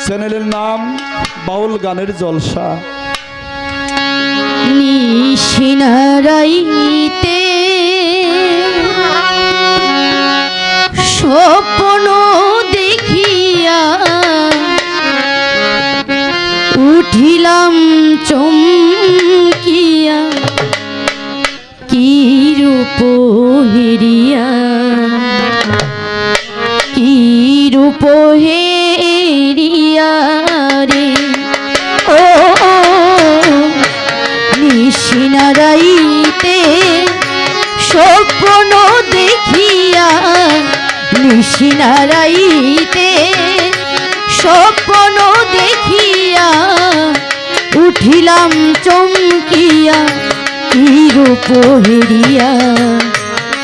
চ্যানেলের নাম বাউল গানের জলসা। নিশিনারাইতে স্বপ্ন দেখিয়া উঠিলাম চমকিয়া, কি রূপ হেরিয়া, কি রূপ হেরিয়া রে ও নিশিনারাইতে স্বপ্ন দেখিয়া, নিশিনারাইতে স্বপ্ন দেখিয়া উঠিলাম চমকিয়া, কি রূপ হেরিয়া,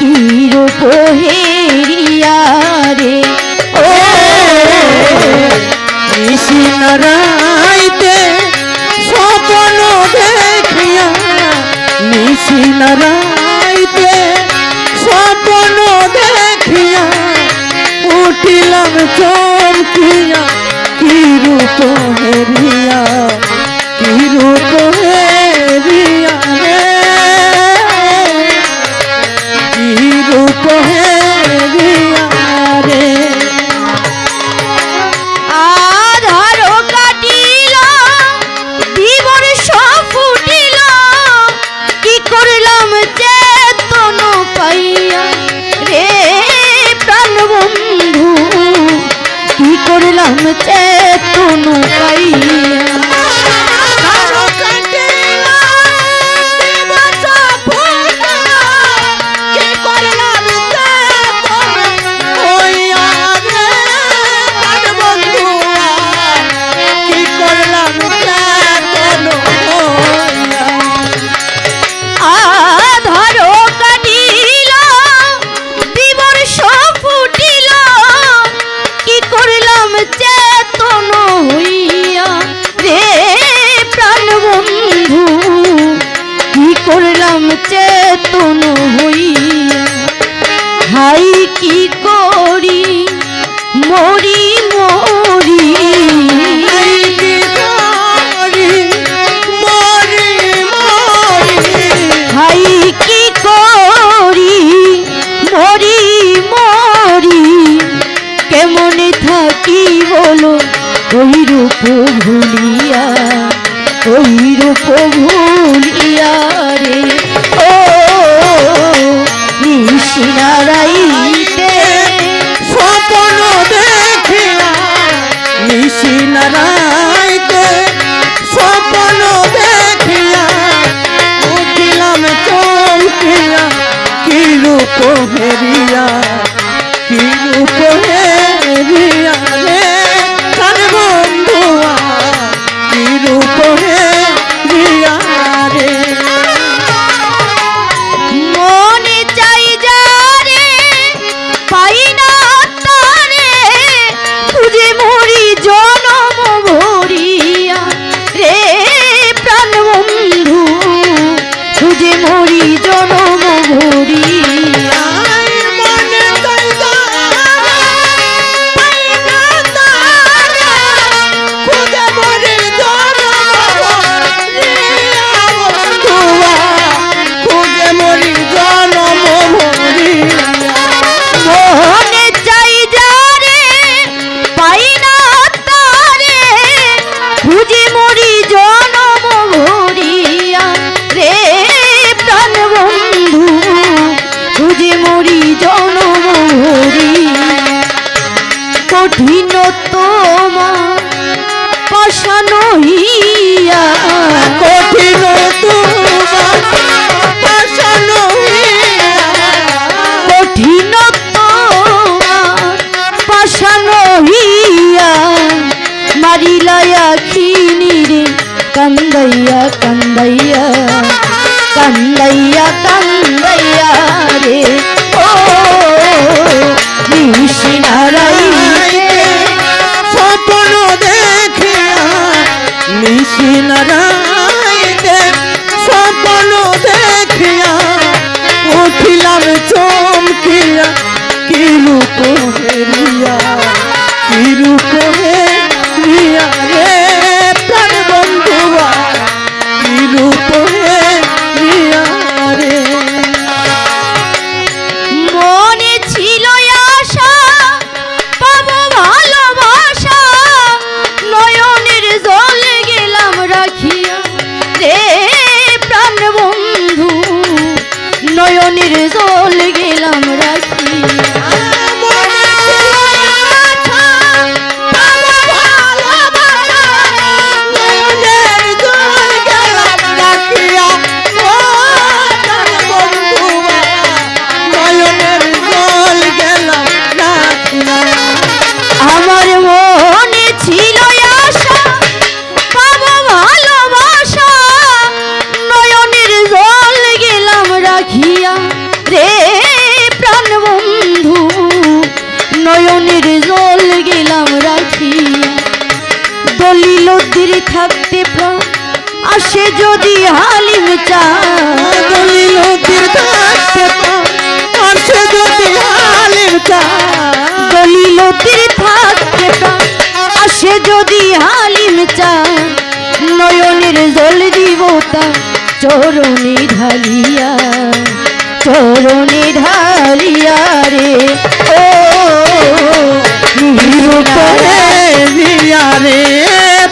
কি রূপ হেরিয়া রে ও নিশিনারাইতে স্বপ্ন দেখিয়া, নিশিনারাইতে স্বপ্ন দেখিয়া উঠিলাম চমকিয়া, কি রূপ হেরিয়া, কি রূপ হেরিয়া রে, কি রূপ হেরিয়া রে। করলাম চেতন পাইয়া, চেতন হইয়া হাই কি করি মরি মরি, হাই কি করি মরি মরি, কেমনে থাকি বলো ওই রূপ ভুলিয়া, ওই রূপ ভুলিয়া রে ও নিশিনারাইতে স্বপ্ন দেখিয়া, নিশিনারাইতে স্বপ্ন দেখিয়া উঠিলাম চমকিয়া, কি রূপ হেরিয়া, কি রূপ হেরিয়া রে কার বন্ধুয়া, কি রূপ হেরিয়া রে। মনে চাই যারে পাই না তারে, খুঁজে মরি জনম ভরিয়া রে প্রাণ বন্ধু, খুঁজে মরি জনম ভরিয়া। কঠিন তোমার পাশান হইয়া, কঠিন তোমার পাশান হইয়া, কঠিন তোমার পাশান হইয়া, মারিলায়া খিনিরে কান্দাইয়া কান্দাইয়া, কান্দাইয়া কান্দাইয়া রে ও নিশিনারাইতে স্বপ্ন দেখিয়া, নিশিনারাইতে স্বপ্ন দেখিয়া উঠিলাম চমকিয়া, কি রূপ হেরিয়া, কি রূপ হেরিয়া নদীর থাকতে প্রাণ আসে যদি হালিম চা দলিলতির থাকতে আসে যদি হালিম চা দলিলতির থাকতে প্রাণ আসে যদি হালিম চা নয়নের জল দিবতা চরণে ঢালিয়া রে ও রূপে দিয়া রে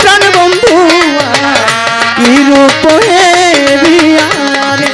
প্রাণ বন্ধু কি রূপে দিয়া রে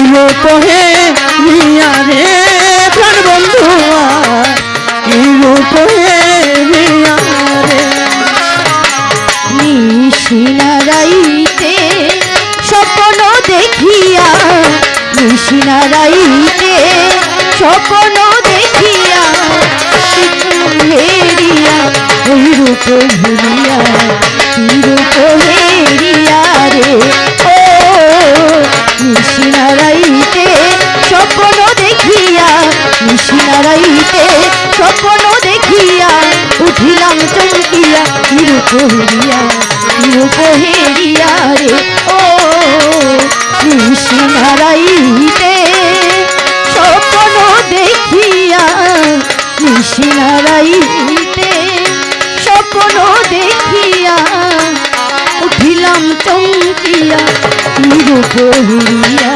রূপে দিয়া রে প্রাণ বন্ধু কি রূপে দিয়া রে নিশিনারাইতে স্বপ্ন দেখিয়া নিশিনারাইতে স্বপ্ন দেখিয়া হেরিয়া ওই রূপ ভুলিয়া রূপ হেরিয়া রে ও নিশিনারাইতে স্বপ্ন দেখিয়া নিশিনারাইতে স্বপ্ন দেখিয়া উঠিলাম চমকিয়া রূপ হেরিয়া রে ও নিশিনারাইতে স্বপ্ন দেখিয়া নিশিনারাইতে স্বপ্ন দেখিয়া উঠিলাম চমকিয়া রূপ হেরিয়া